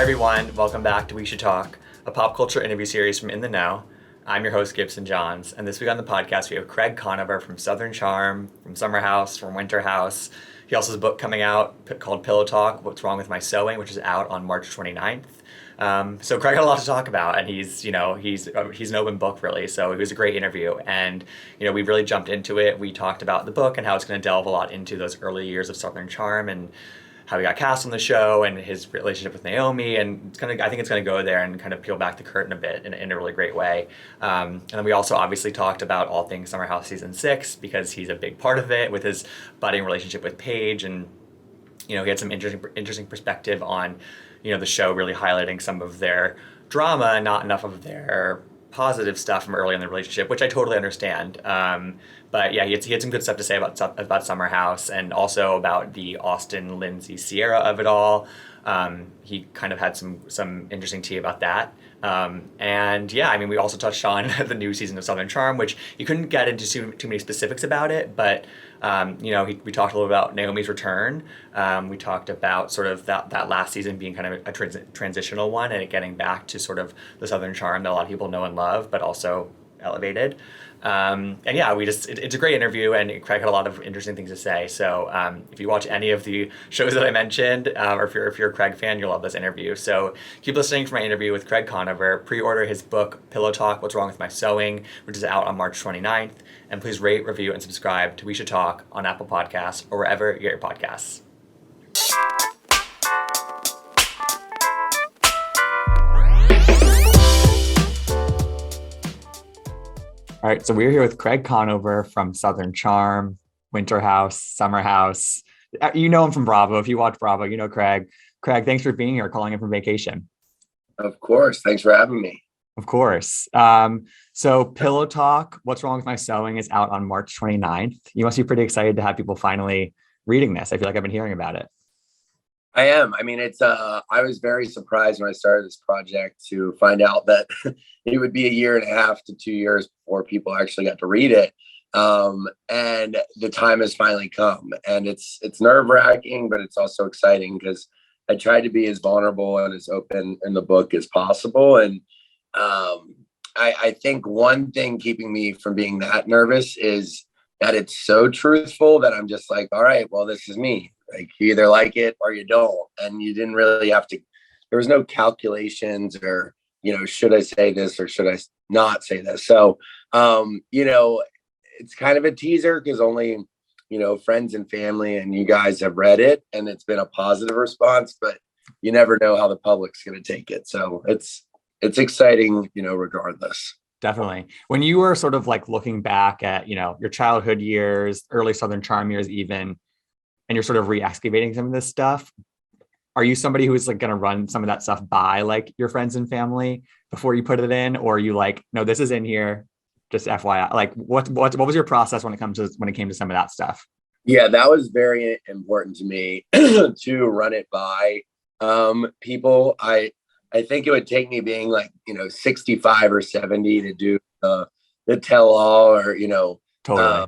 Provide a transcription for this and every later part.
everyone, welcome back to We Should Talk, a pop culture interview series from In the Know. I'm your host, Gibson Johns, and this week on the podcast we have Craig Conover from Southern Charm, from Summer House, from Winter House. He also has a book coming out called Pillow Talk, What's Wrong with My Sewing, which is out on March 29th. So Craig had a lot to talk about, and he's an open book really. So it was a great interview, and we really jumped into it. We talked about the book and how it's going to delve a lot into those early years of Southern Charm and how he got cast on the show and his relationship with Naomi, and I think it's going to go there and kind of peel back the curtain a bit in a really great way. And then we also obviously talked about all things Summer House season 6 because he's a big part of it with his budding relationship with Paige, and he had some interesting perspective on the show really highlighting some of their drama and not enough of their positive stuff from early in the relationship, which I totally understand. But yeah, he had some good stuff to say about Summer House and also about the Austen, Lindsay, Sierra of it all. He kind of had some interesting tea about that. And yeah, we also touched on the new season of Southern Charm, which you couldn't get into too many specifics about it, but we talked a little about Naomi's return. We talked about sort of that last season being kind of a transitional one and it getting back to sort of the Southern Charm that a lot of people know and love, but also elevated. And yeah, it's a great interview, and Craig had a lot of interesting things to say. So if you watch any of the shows that I mentioned, or if you're a Craig fan, you'll love this interview. So keep listening for my interview with Craig Conover. Pre-order his book, Pillow Talk, What's Wrong with My Sewing, which is out on March 29th. And please rate, review, and subscribe to We Should Talk on Apple Podcasts or wherever you get your podcasts. All right, so we're here with Craig Conover from Southern Charm, Winter House, Summer House. You know him from Bravo. If you watch Bravo, you know Craig. Craig, thanks for being here, calling in from vacation. Of course. Thanks for having me. Of course. So Pillow Talk, What's Wrong with My Sewing is out on March 29th. You must be pretty excited to have people finally reading this. I feel like I've been hearing about it. I am. It's I was very surprised when I started this project to find out that it would be 1.5 to 2 years before people actually got to read it. And the time has finally come, and it's nerve-wracking, but it's also exciting because I tried to be as vulnerable and as open in the book as possible. And I think one thing keeping me from being that nervous is that it's so truthful that I'm just like, all right, well, this is me. Like, you either like it or you don't. And you didn't really have to, there was no calculations or, should I say this or should I not say this? So, it's kind of a teaser because only, friends and family and you guys have read it, and it's been a positive response, but you never know how the public's going to take it. So it's exciting, regardless. Definitely. When you were sort of like looking back at, your childhood years, early Southern Charm years even, and you're sort of re-excavating some of this stuff, are you somebody who's like going to run some of that stuff by like your friends and family before you put it in? Or are you like, no, this is in here, just FYI? Like what was your process when it came to some of that stuff? Yeah, that was very important to me to run it by people. I think it would take me being like, 65 or 70 to do the tell all or, Totally.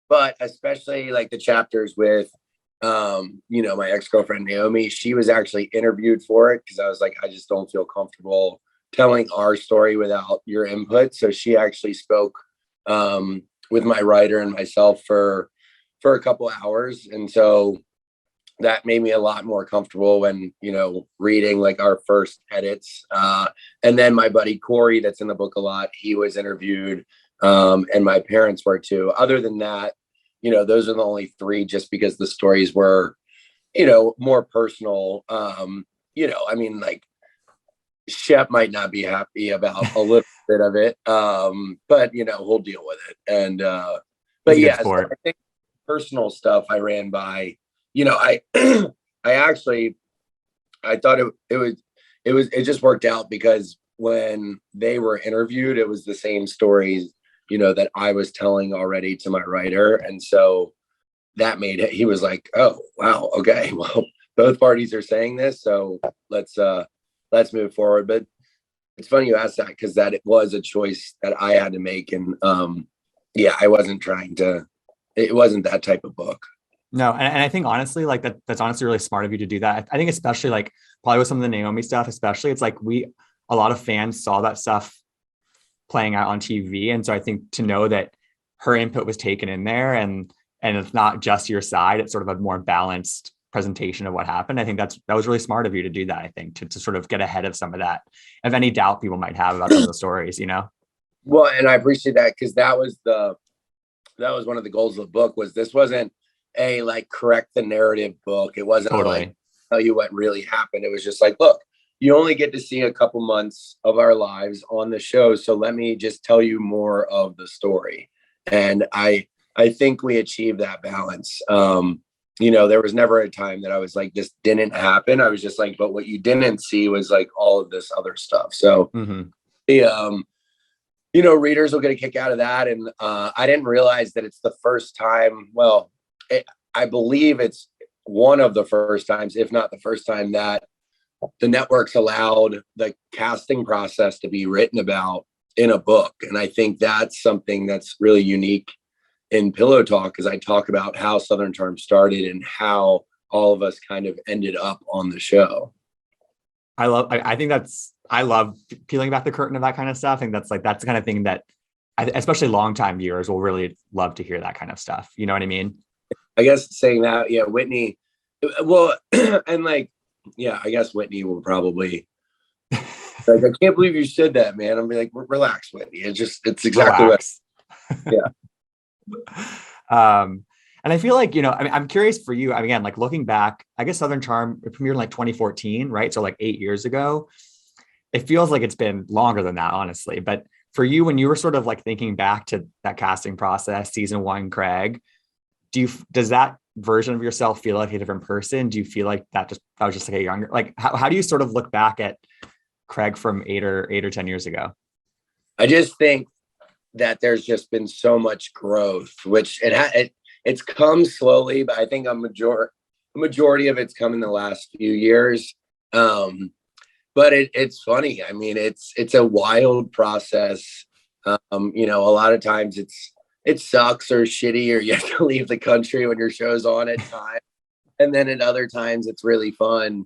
But especially like the chapters with, my ex-girlfriend, Naomi, she was actually interviewed for it because I was like, I just don't feel comfortable telling our story without your input. So she actually spoke with my writer and myself for a couple hours. And so that made me a lot more comfortable when, reading like our first edits. And then my buddy Corey, that's in the book a lot, he was interviewed, and my parents were too. Other than that, those are the only 3, just because the stories were, more personal. Like Shep might not be happy about a little bit of it, but we'll deal with it. And but yeah, so I think personal stuff I ran by. I thought it just worked out because when they were interviewed, it was the same stories, that I was telling already to my writer. And so that made it, he was like, oh, wow. Okay. Well, both parties are saying this, so let's move forward. But it's funny you asked that because that it was a choice that I had to make. And it wasn't that type of book. No, and I think honestly, like that's honestly really smart of you to do that. I think especially like probably with some of the Naomi stuff, especially it's like a lot of fans saw that stuff playing out on TV. And so I think to know that her input was taken in there and it's not just your side, it's sort of a more balanced presentation of what happened. I think that was really smart of you to do that, I think, to sort of get ahead of some of that, of any doubt people might have about some of the stories, you know? Well, and I appreciate that because that was one of the goals of the book. Was this wasn't a like correct the narrative book. It wasn't a, Totally. like tell you what really happened. It was just like, look, you only get to see a couple months of our lives on the show, so let me just tell you more of the story. And I think we achieved that balance. There was never a time that I was like, this didn't happen. I was just like, but what you didn't see was like all of this other stuff. So the readers will get a kick out of that. And I didn't realize that it's the first time. Well, I believe it's one of the first times, if not the first time, that the networks allowed the casting process to be written about in a book. And I think that's something that's really unique in Pillow Talk, because I talk about how Southern Charm started and how all of us kind of ended up on the show. I love peeling back the curtain of that kind of stuff. I think that's the kind of thing that especially longtime viewers will really love to hear, that kind of stuff. You know what I mean? I guess saying that, yeah, Whitney, well, and like, yeah, I guess Whitney will probably like, I can't believe you said that, man. I'm like, relax, Whitney. It's exactly Relax. Yeah. And I feel like, I mean, I'm curious for you. I mean, again, like looking back, I guess Southern Charm premiered in like 2014, right? So like 8 years ago. It feels like it's been longer than that, honestly. But for you, when you were sort of like thinking back to that casting process, season 1, Craig, does that version of yourself feel like a different person? Do you feel like that was just like a younger, like how do you sort of look back at Craig from 8 or 10 years ago? I just think that there's just been so much growth, which it's come slowly, but I think a majority of it's come in the last few years. But it's funny. I mean, it's a wild process. A lot of times it sucks or shitty, or you have to leave the country when your show's on at time. And then at other times it's really fun.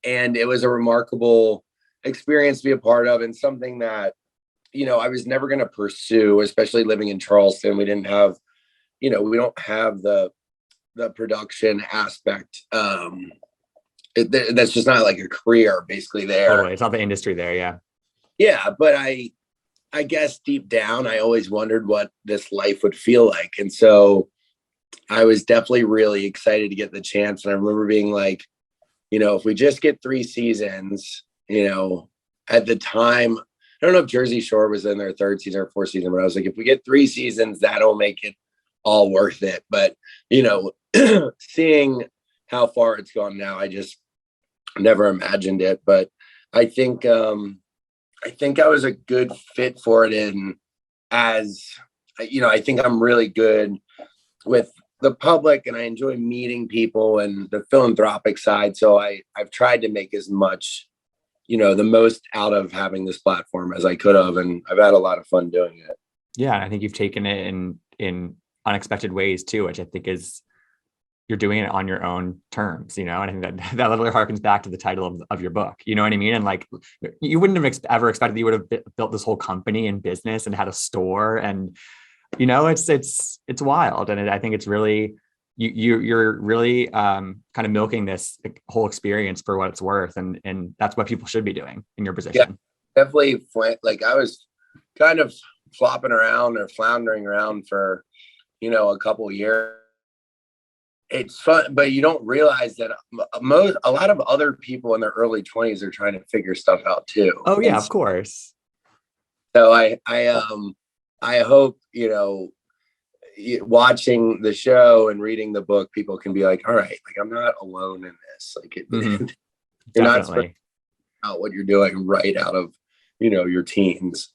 And it was a remarkable experience to be a part of, and something that, I was never going to pursue, especially living in Charleston. We didn't have, we don't have the production aspect. That's just not like a career basically there. Totally. It's not the industry there. Yeah. Yeah. But I guess deep down, I always wondered what this life would feel like. And so I was definitely really excited to get the chance. And I remember being like, if we just get 3 seasons, at the time, I don't know if Jersey Shore was in their 3rd season or 4th season, but I was like, if we get 3 seasons, that'll make it all worth it. But, seeing how far it's gone now, I just never imagined it. But I think I was a good fit for it. And as, I think I'm really good with the public, and I enjoy meeting people and the philanthropic side. So I've tried to make as much, the most out of having this platform as I could have. And I've had a lot of fun doing it. Yeah. And I think you've taken it in unexpected ways too, which I think is, you're doing it on your own terms, and I think that literally harkens back to the title of your book. You know what I mean? And like, you wouldn't have ever expected that you would have built this whole company and business and had a store, and it's wild. And I think it's really, you're really kind of milking this whole experience for what it's worth, and that's what people should be doing in your position. Yeah, definitely. Like, I was kind of flopping around or floundering around for a couple of years. It's fun, but you don't realize that a lot of other people in their early 20s are trying to figure stuff out too. Oh yeah, of course. So I hope, watching the show and reading the book, people can be like, all right, like, I'm not alone in this. Like, you're not out what you're doing right out of, your teens.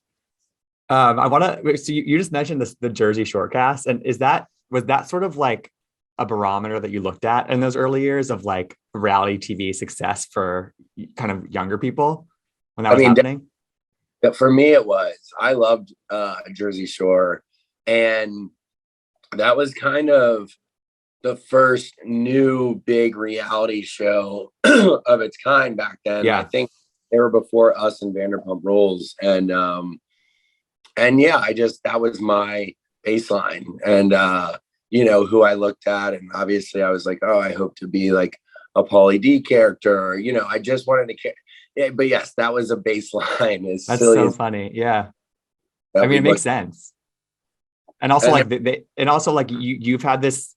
I want to, so you just mentioned the Jersey Shore cast, and was that sort of like a barometer that you looked at in those early years of like reality TV success for kind of younger people when that was happening? For me, it was. I loved Jersey Shore, and that was kind of the first new big reality show of its kind back then. I Yeah, think they were before us and Vanderpump Rules. And yeah, I just, that was my baseline. And who I looked at, and obviously I was like, oh, I hope to be like a Pauly D character. I just wanted to yeah, but yes, that was a baseline. As that's silly so as funny. Yeah. I that mean, we it makes looked. sense. And also And like and also like you've had this,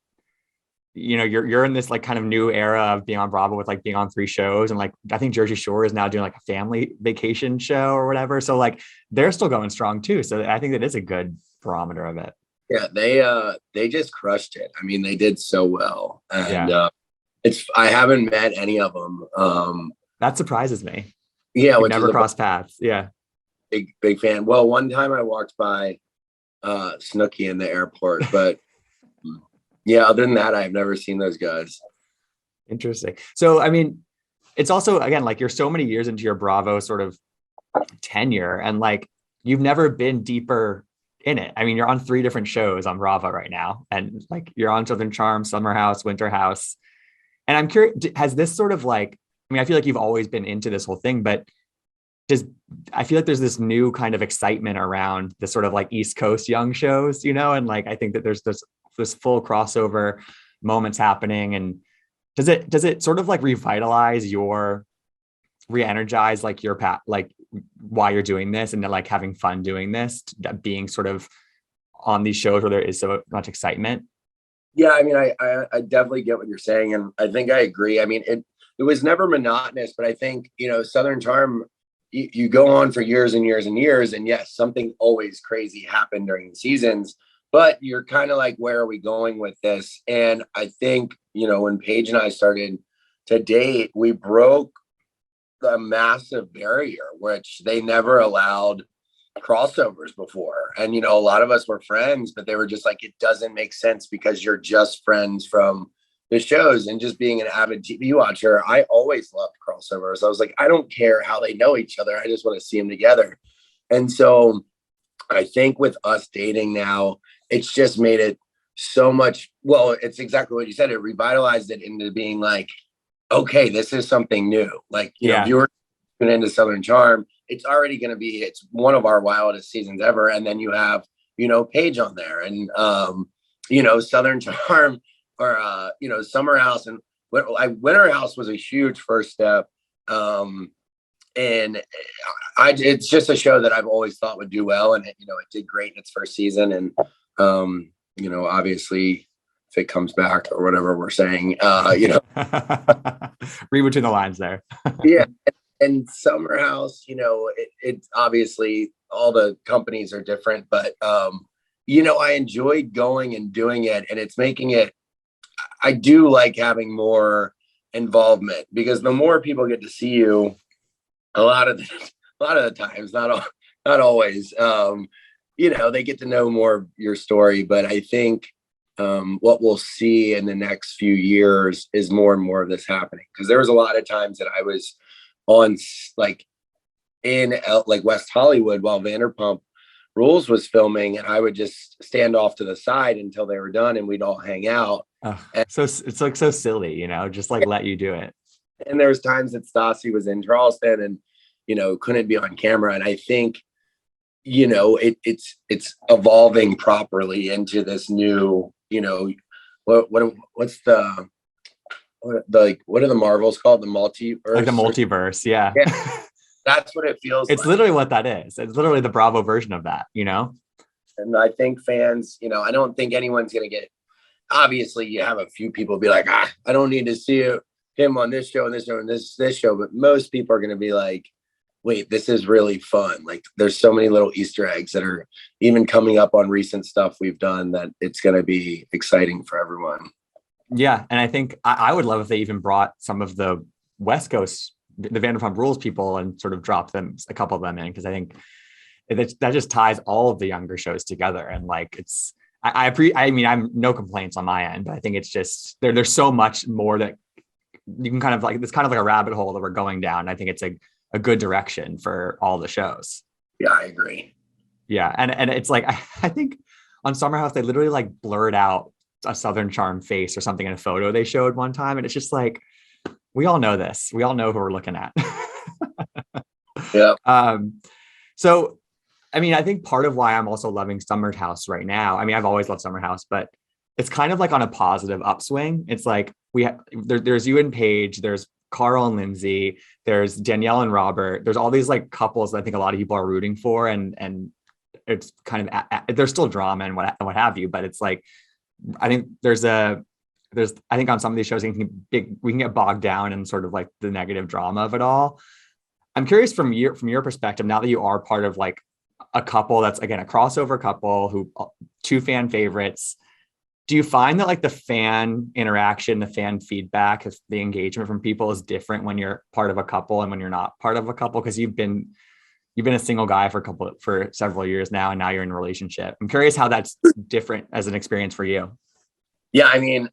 you're in this like kind of new era of being on Bravo with like being on 3 shows, and like I think Jersey Shore is now doing like a family vacation show or whatever. So like they're still going strong too. So I think that is a good barometer of it. yeah, they just crushed it. I mean, they did so well. And Yeah. I haven't met any of them. That surprises me. Yeah, We've which is never a crossed paths. Yeah. big fan. Well, one time I walked by Snooki in the airport, but yeah, other than that, I've never seen those guys. Interesting. So, I mean, it's also, again, like you're so many years into your Bravo sort of tenure, and like you've never been deeper in it. I mean, you're on 3 different shows on Bravo right now, and like you're on Southern Charm, Summer House, Winter House. And I'm curious, has this sort of like, I mean, I feel like you've always been into this whole thing, but does, I feel like there's this new kind of excitement around the sort of like East Coast young shows, and like I think that there's this full crossover moments happening. And does it sort of like revitalize your re-energize like your path, like why you're doing this, and like having fun doing this, that being sort of on these shows where there is so much excitement? Yeah, I mean, I definitely get what you're saying, and I think I agree. I mean, it was never monotonous, but I think Southern Charm, you go on for years and years and years, and yes, something always crazy happened during the seasons, but you're kind of like, where are we going with this? And I think when Paige and I started to date, we broke a massive barrier, which they never allowed crossovers before. And a lot of us were friends, but they were just like, it doesn't make sense because you're just friends from the shows. And just being an avid TV watcher, I always loved crossovers. I was like, I don't care how they know each other, I just want to see them together. And so I think with us dating now, it's just made it so much, well, it's exactly what you said, it revitalized it into being like, okay, this is something new. Like, Yeah. viewers into Southern Charm, it's already going to be, it's one of our wildest seasons ever. And then you have, Paige on there, and, Southern Charm, or, Summer House, and Winter House was a huge first step. And it's just a show that I've always thought would do well. And, it did great in its first season. And, obviously, if it comes back or whatever we're saying, read between the lines there. yeah. And Summer House, it's obviously all the companies are different, but I enjoyed going and doing it, and it's making it, I do like having more involvement, because the more people get to see you, a lot of the times, not always, they get to know more of your story. But I think what we'll see in the next few years is more and more of this happening, because there was a lot of times that I was on like in like West Hollywood while Vanderpump Rules was filming, and I would just stand off to the side until they were done, and we'd all hang out. Oh, so it's like so silly, just like let you do it. And there was times that Stassi was in Charleston and couldn't be on camera, and I think it's evolving properly into this new what's the what are the Marvels called, the multiverse, Like the multiverse. Yeah. That's what it feels It's like. literally what that is. It's literally the Bravo version of that, And I think fans, I don't think anyone's going to get, obviously you have a few people be like, I don't need to see him on this show and this show and this show. But most people are going to be like, wait, this is really fun. Like, there's so many little Easter eggs that are even coming up on recent stuff we've done, that it's going to be exciting for everyone. Yeah. And I think I would love if they even brought some of the West Coast, the Vanderpump Rules people, and sort of dropped them, a couple of them in, because I think that just ties all of the younger shows together. And like, it's, I mean, I'm no complaints on my end, but I think it's just, there's so much more that you can kind of like, it's kind of like a rabbit hole that we're going down. I think it's a good direction for all the shows. Yeah, I agree. Yeah. And it's like, I think on Summer House, they literally like blurred out a Southern Charm face or something in a photo they showed one time. And it's just like, we all know this. We all know who we're looking at. Yeah. So, I mean, I think part of why I'm also loving Summer House right now, I mean, I've always loved Summer House, but it's kind of like on a positive upswing. It's like there's you and Paige, there's Carl and Lindsay, there's Danielle and Robert. There's all these like couples that I think a lot of people are rooting for, and it's kind of there's still drama and what have you, but it's like I think I think on some of these shows we can get bogged down in sort of like the negative drama of it all. I'm curious from your perspective, now that you are part of like a couple that's, again, a crossover couple who two fan favorites, do you find that like the fan interaction, the fan feedback, the engagement from people is different when you're part of a couple and when you're not part of a couple? Because you've been a single guy for several years now, and now you're in a relationship. I'm curious how that's different as an experience for you. Yeah, I mean,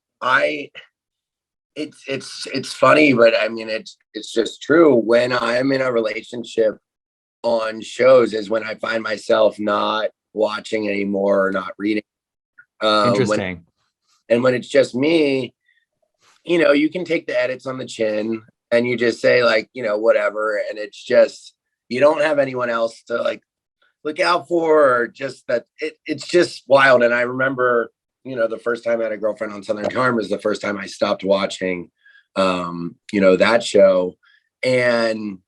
it's funny, but I mean, it's just true. When I'm in a relationship on shows is when I find myself not watching anymore or not reading. Interesting. When it's just me, you can take the edits on the chin and you just say like, whatever. And it's just, you don't have anyone else to like look out for, or just that it's just wild. And I remember, the first time I had a girlfriend on Southern Charm was the first time I stopped watching, that show. And,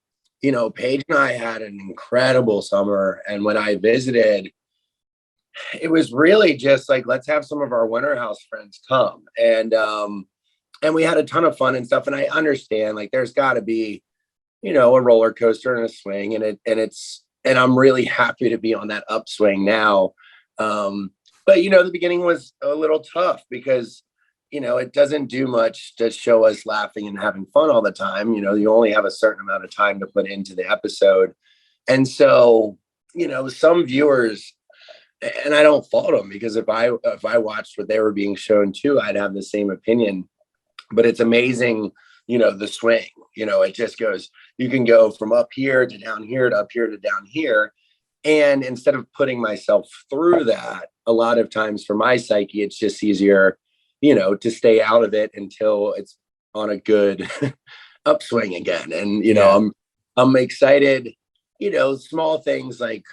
Paige and I had an incredible summer. And when I visited, it was really just like, let's have some of our Winter House friends come. And we had a ton of fun and stuff. And I understand like, there's gotta be, a roller coaster and a swing, and I'm really happy to be on that upswing now. But the beginning was a little tough because, it doesn't do much to show us laughing and having fun all the time. You only have a certain amount of time to put into the episode. And so, some viewers, and I don't fault them, because if I watched what they were being shown too, I'd have the same opinion. But it's amazing, the swing, it just goes, you can go from up here to down here to up here to down here. And instead of putting myself through that, a lot of times for my psyche, it's just easier, to stay out of it until it's on a good upswing again. And, I'm excited, small things like,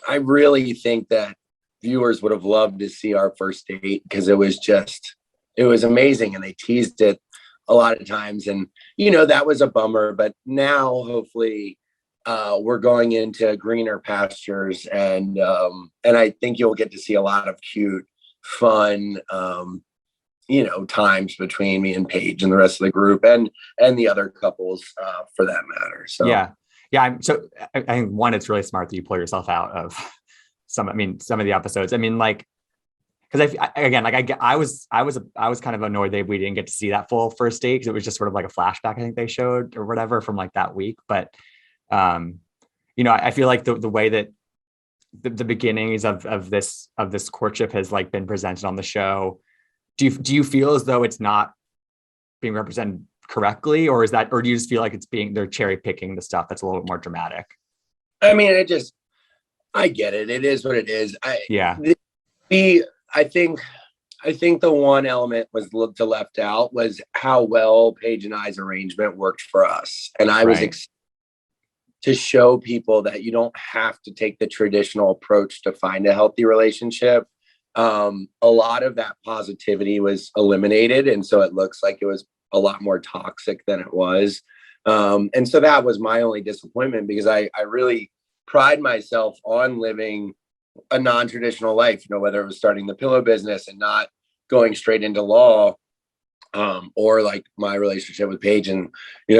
I really think that viewers would have loved to see our first date, because it was amazing. And they teased it a lot of times. And, that was a bummer, but now hopefully we're going into greener pastures, and I think you'll get to see a lot of cute, fun, times between me and Paige and the rest of the group, and the other couples for that matter. So yeah. I think one, it's really smart that you pull yourself out of some of the episodes. I mean, like, because I was kind of annoyed that we didn't get to see that full first date, because it was just sort of like a flashback I think they showed or whatever from like that week. But I feel like the way that the beginnings of this courtship has like been presented on the show, do you feel as though it's not being represented correctly, or do you just feel like they're cherry picking the stuff that's a little bit more dramatic? I mean, I get it. It is what it is. I think the one element to left out was how well Paige and I's arrangement worked for us. And I was excited to show people that you don't have to take the traditional approach to find a healthy relationship. A lot of that positivity was eliminated. And so it looks like it was a lot more toxic than it was. And so that was my only disappointment, because I really pride myself on living a non-traditional life, whether it was starting the pillow business and not going straight into law, or like my relationship with Paige, and,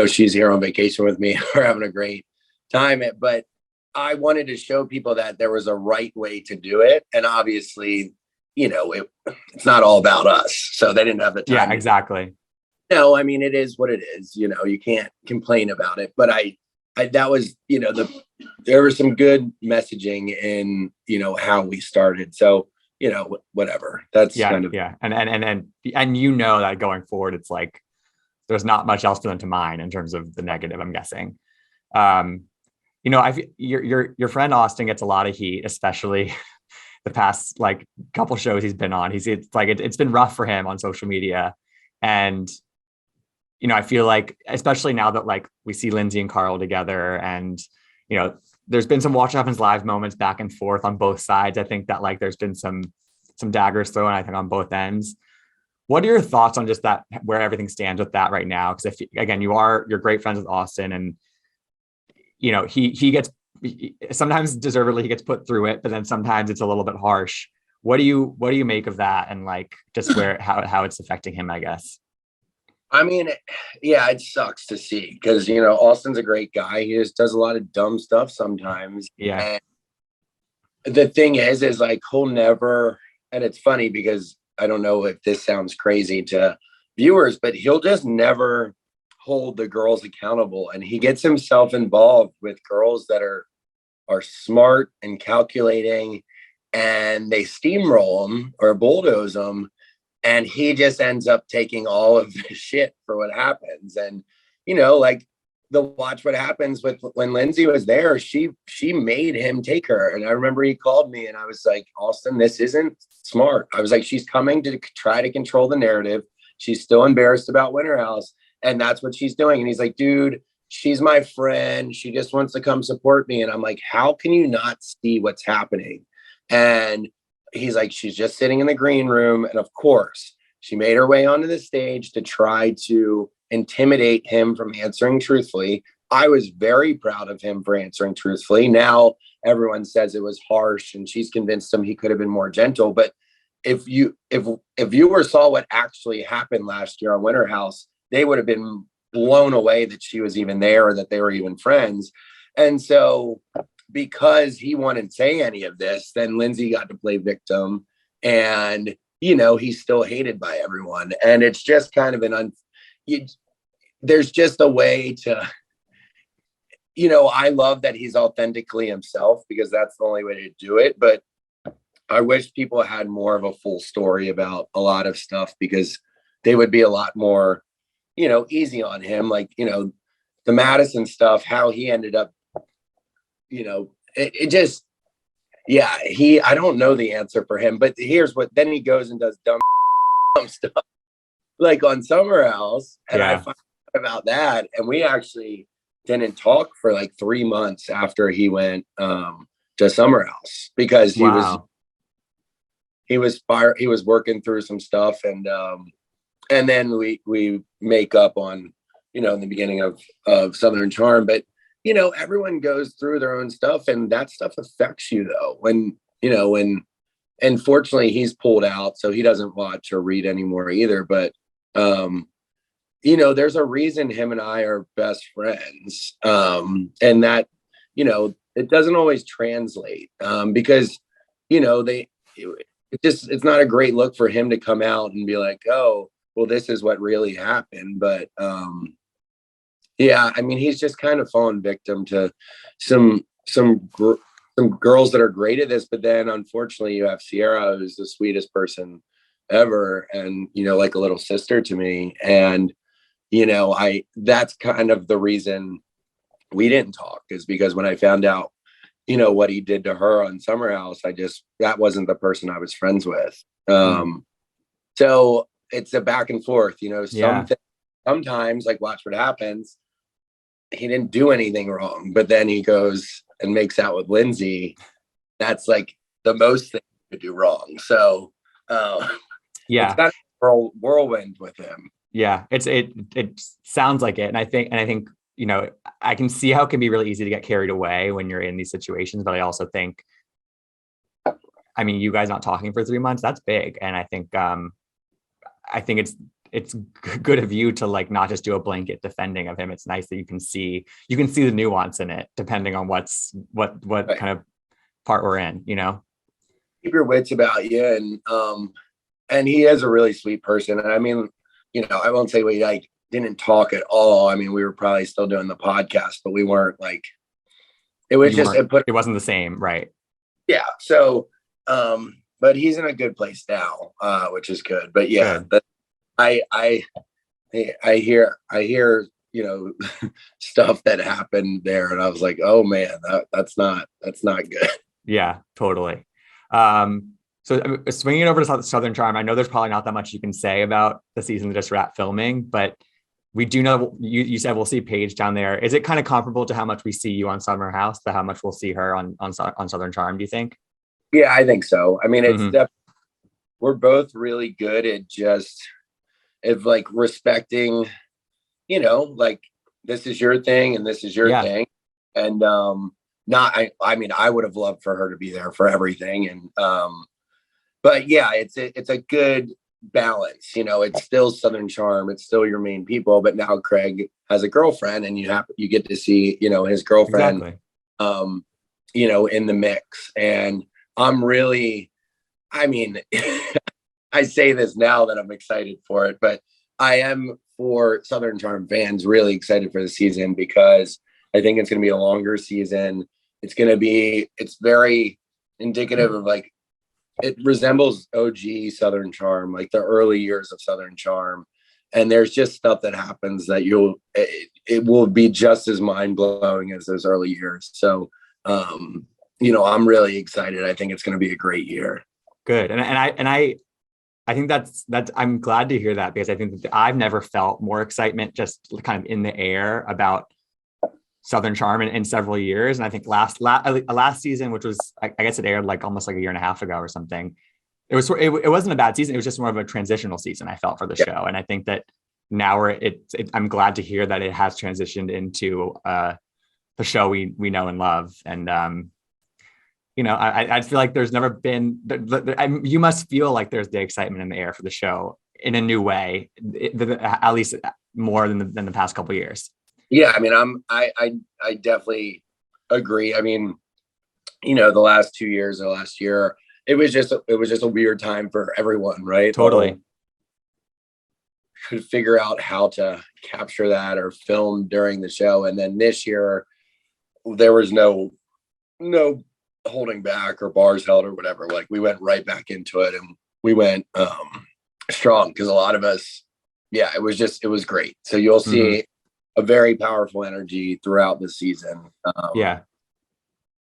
she's here on vacation with me. We're having a great time. But I wanted to show people that there was a right way to do it. And obviously, it's not all about us. So they didn't have the time. Yeah, exactly. No, I mean, it is what it is. You can't complain about it. But that was, there was some good messaging in, how we started. So, whatever. That's kind of. Yeah. And that going forward, it's like, there's not much else to mine in terms of the negative, I'm guessing. Your friend Austen gets a lot of heat, especially the past like couple shows he's been on. It's been rough for him on social media. And, I feel like, especially now that like we see Lindsay and Carl together, and, there's been some Watch What Happens Live moments back and forth on both sides. I think that like there's been some daggers thrown, I think, on both ends. What are your thoughts on just that, where everything stands with that right now? Because again, you're great friends with Austen, and he gets, sometimes deservedly he gets put through it, but then sometimes it's a little bit harsh. What do you make of that, and like just how it's affecting him, I guess? I mean, yeah, it sucks to see because, Austin's a great guy. He just does a lot of dumb stuff sometimes. Yeah. And the thing is like, he'll never, and it's funny because I don't know if this sounds crazy to viewers, but he'll just never hold the girls accountable. And he gets himself involved with girls that are smart and calculating, and they steamroll him or bulldoze him. And he just ends up taking all of the shit for what happens. And, like the Watch What Happens with when Lindsay was there, she made him take her. And I remember he called me and I was like, Austen, this isn't smart. I was like, she's coming to try to control the narrative. She's still embarrassed about Winter House. And that's what she's doing. And he's like, dude, she's my friend. She just wants to come support me. And I'm like, how can you not see what's happening? And he's like, she's just sitting in the green room. And of course, she made her way onto the stage to try to intimidate him from answering truthfully. I was very proud of him for answering truthfully. Now everyone says it was harsh, and she's convinced him he could have been more gentle. But if viewers saw what actually happened last year on Winter House, they would have been blown away that she was even there or that they were even friends. And so because he wouldn't say any of this, then Lindsay got to play victim, and, he's still hated by everyone. And it's just kind of there's just a way to, I love that he's authentically himself because that's the only way to do it. But I wish people had more of a full story about a lot of stuff, because they would be a lot more, easy on him. Like, the Madison stuff, how he ended up, it just, yeah, I don't know the answer for him, but then he goes and does dumb stuff like on Summer House. And I find out about that. And we actually didn't talk for like 3 months after he went to Summer House, because he was working through some stuff. And then we make up on, in the beginning of Southern Charm. But everyone goes through their own stuff, and that stuff affects you though. And fortunately he's pulled out, so he doesn't watch or read anymore either. But, there's a reason him and I are best friends. And that, it doesn't always translate, because, it's not a great look for him to come out and be like, oh, well, this is what really happened. But, yeah, I mean, he's just kind of fallen victim to some girls that are great at this. But then unfortunately you have Sierra, who's the sweetest person ever, and, like a little sister to me. And, that's kind of the reason we didn't talk, is because when I found out, what he did to her on Summer House, that wasn't the person I was friends with. So it's a back and forth, sometimes, like Watch What Happens, he didn't do anything wrong, but then he goes and makes out with Lindsay. That's like the most thing to do wrong. So it's kind of whirlwind with him. Yeah, it sounds like it. And I think, I can see how it can be really easy to get carried away when you're in these situations. But I also think, you guys not talking for 3 months, that's big. And I think it's good of you to like not just do a blanket defending of him. It's nice that you can see the nuance in it, depending on what right. kind of part we're in, Keep your wits about you. And he is a really sweet person. And I won't say we like didn't talk at all. We were probably still doing the podcast, but we weren't like, it wasn't the same. Right. Yeah. So, but he's in a good place now, which is good. But yeah, I hear, stuff that happened there. And I was like, oh man, that's not good. Yeah, totally. So swinging over to Southern Charm, I know there's probably not that much you can say about the season that just wrapped filming, but we do know you said we'll see Paige down there. Is it kind of comparable to how much we see you on Summer House to how much we'll see her on Southern Charm, do you think? Yeah, I think so. I mean, Mm-hmm. we're both really good at just like respecting, like this is your thing and this is your Yeah, thing. And not I mean, I would have loved for her to be there for everything. And but yeah, it's a good balance. It's still Southern Charm, it's still your main people, but now Craig has a girlfriend and you get to see, his girlfriend exactly. in the mix. And I'm really, I mean, I say this now that I'm excited for it, but I am, for Southern Charm fans, really excited for the season because I think it's going to be a longer season. It's very indicative of, like, it resembles OG Southern Charm, like the early years of Southern Charm. And there's just stuff that happens that it will be just as mind blowing as those early years. So, I'm really excited. I think it's going to be a great year. Good. I think that's I'm glad to hear that, because I think that I've never felt more excitement just kind of in the air about Southern Charm in several years. And I think last season, which was, I guess it aired like almost like a year and a half ago or something. It wasn't a bad season. It was just more of a transitional season, I felt, for the show. And I think that now I'm glad to hear that it has transitioned into the show we know and love. And I feel like there's never been, you must feel like there's the excitement in the air for the show in a new way, at least more than the past couple of years. Yeah, I mean, I definitely agree. I mean, the last 2 years or last year, it was just a weird time for everyone, right? Totally. Could figure out how to capture that or film during the show. And then this year, there was no holding back or bars held or whatever. Like, we went right back into it, and we went strong, because a lot of us, it was great. So you'll see a very powerful energy throughout the season.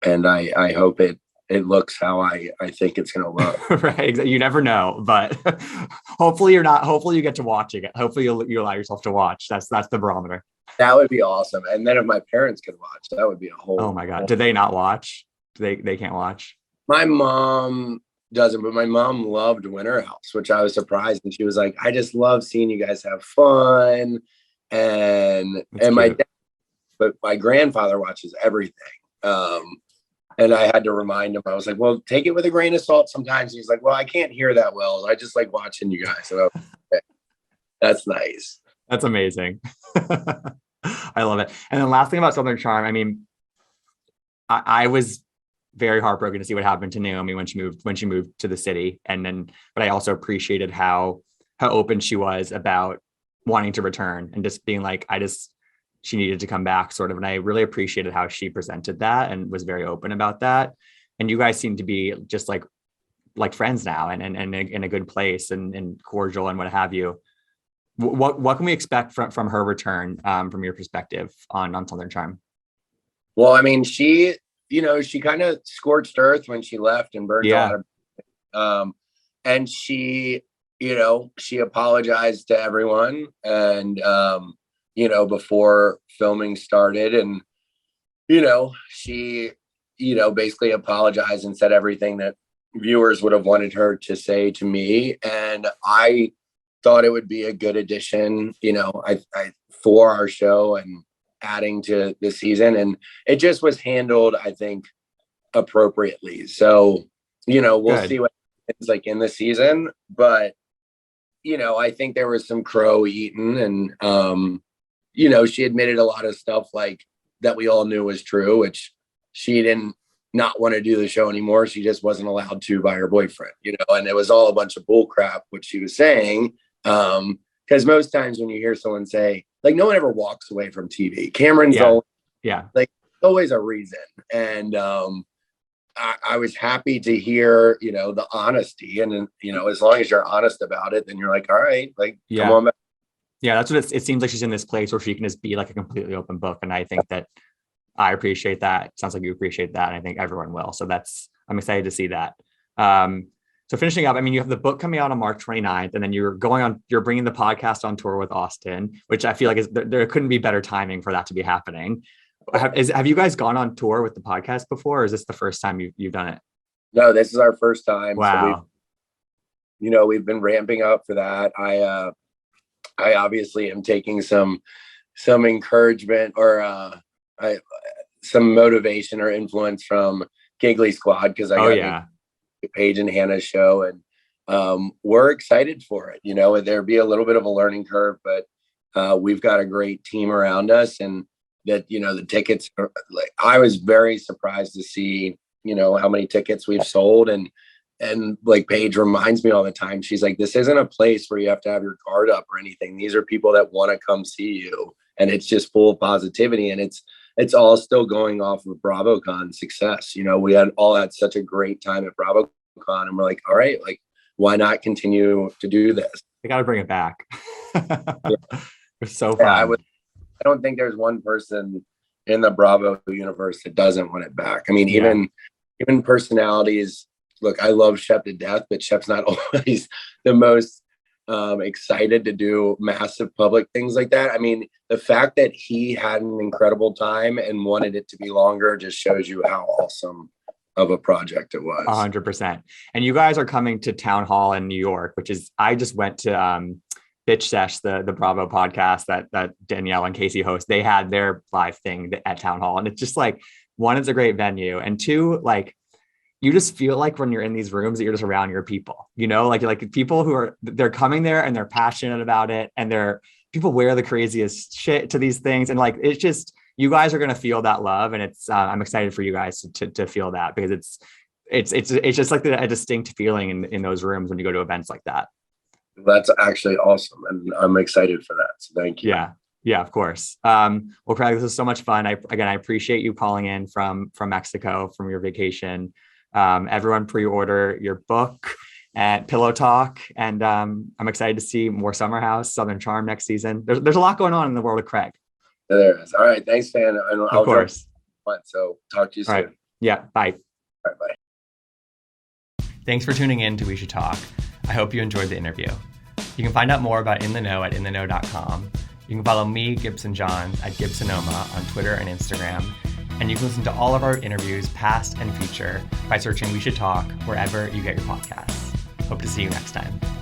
And I hope it looks how I think it's going to look. Right. You never know, but hopefully you get to watch it. Hopefully you allow yourself to watch. That's the barometer. That would be awesome. And then if my parents could watch, that would be a whole. Oh my God. Do they not watch? They can't watch? My mom doesn't, but my mom loved Winter House, which I was surprised. And she was like, I just love seeing you guys have fun. And my dad, but my grandfather watches everything. And I had to remind him, I was like, well, take it with a grain of salt sometimes. He's like, well, I can't hear that well. I just like watching you guys. So okay. That's nice. That's amazing. I love it. And then last thing about Southern Charm, I mean, I was very heartbroken to see what happened to Naomi when she moved to the city. But I also appreciated how open she was about wanting to return and just being like, she needed to come back, sort of. And I really appreciated how she presented that and was very open about that. And you guys seem to be just like friends now, and in a good place and cordial and what have you. What can we expect from her return, from your perspective on Southern Charm? Well, I mean, she kind of scorched earth when she left and burned a lot of, and she apologized to everyone, and before filming started, and she basically apologized and said everything that viewers would have wanted her to say to me. And I thought it would be a good addition, I for our show and adding to the season. And it just was handled, I think, appropriately. So, we'll see what it's like in the season. But, I think there was some crow eaten, and, she admitted a lot of stuff like that we all knew was true, which she didn't not want to do the show anymore. She just wasn't allowed to by her boyfriend, and it was all a bunch of bull crap, what she was saying. Because most times when you hear someone say, like, no one ever walks away from TV. Cameron's like, always a reason. And I was happy to hear, the honesty. And, as long as you're honest about it, then you're like, all right, like, come on back. Yeah, that's what it seems like. She's in this place where she can just be like a completely open book. And I think that I appreciate that. Sounds like you appreciate that. And I think everyone will. So I'm excited to see that. So finishing up, I mean, you have the book coming out on March 29th, and then you're bringing the podcast on tour with Austen, which I feel like there couldn't be better timing for that to be happening. Have you guys gone on tour with the podcast before, or is this the first time you've done it? No, this is our first time. Wow. So we've been ramping up for that. I obviously am taking some encouragement or some motivation or influence from Giggly Squad, because I got Paige and Hannah's show, and we're excited for it. There'll be a little bit of a learning curve, but we've got a great team around us, and that the tickets are, like, I was very surprised to see how many tickets we've sold, and like Paige reminds me all the time, she's like, this isn't a place where you have to have your guard up or anything. These are people that want to come see you, and it's just full of positivity, and it's all still going off of BravoCon's success. We had such a great time at BravoCon, and we're like, all right, like, why not continue to do this? They got to bring it back. It's so fun. I don't think there's one person in the Bravo universe that doesn't want it back. I mean, even personalities. Look, I love Shep to death, but Shep's not always the most excited to do massive public things like that. I mean, the fact that he had an incredible time and wanted it to be longer just shows you how awesome of a project it was. 100%. And you guys are coming to Town Hall in New York, which is, I just went to Bitch Sesh, the Bravo podcast that Danielle and Casey host. They had their live thing at Town Hall, and it's just like, one, it's a great venue, and two, like, you just feel like when you're in these rooms that you're just around your people, like people who they're coming there and they're passionate about it, and people wear the craziest shit to these things, and like, it's just, you guys are going to feel that love, and it's I'm excited for you guys to feel that, because it's just like a distinct feeling in those rooms when you go to events like that. That's actually awesome, and I'm excited for that. So thank you. Yeah, of course. Well, Craig, this is so much fun. I appreciate you calling in from Mexico, from your vacation. Everyone pre-order your book at Pillow Talk, and I'm excited to see more Summer House, Southern Charm next season. There's a lot going on in the world of Craig. There is. All right, thanks, man. Of course. So talk to you soon. All right. Yeah, bye. All right, bye. Thanks for tuning in to We Should Talk. I hope you enjoyed the interview. You can find out more about In the Know at intheknow.com. You can follow me, Gibson Johns, at Gibsonoma on Twitter and Instagram. And you can listen to all of our interviews, past and future, by searching We Should Talk wherever you get your podcasts. Hope to see you next time.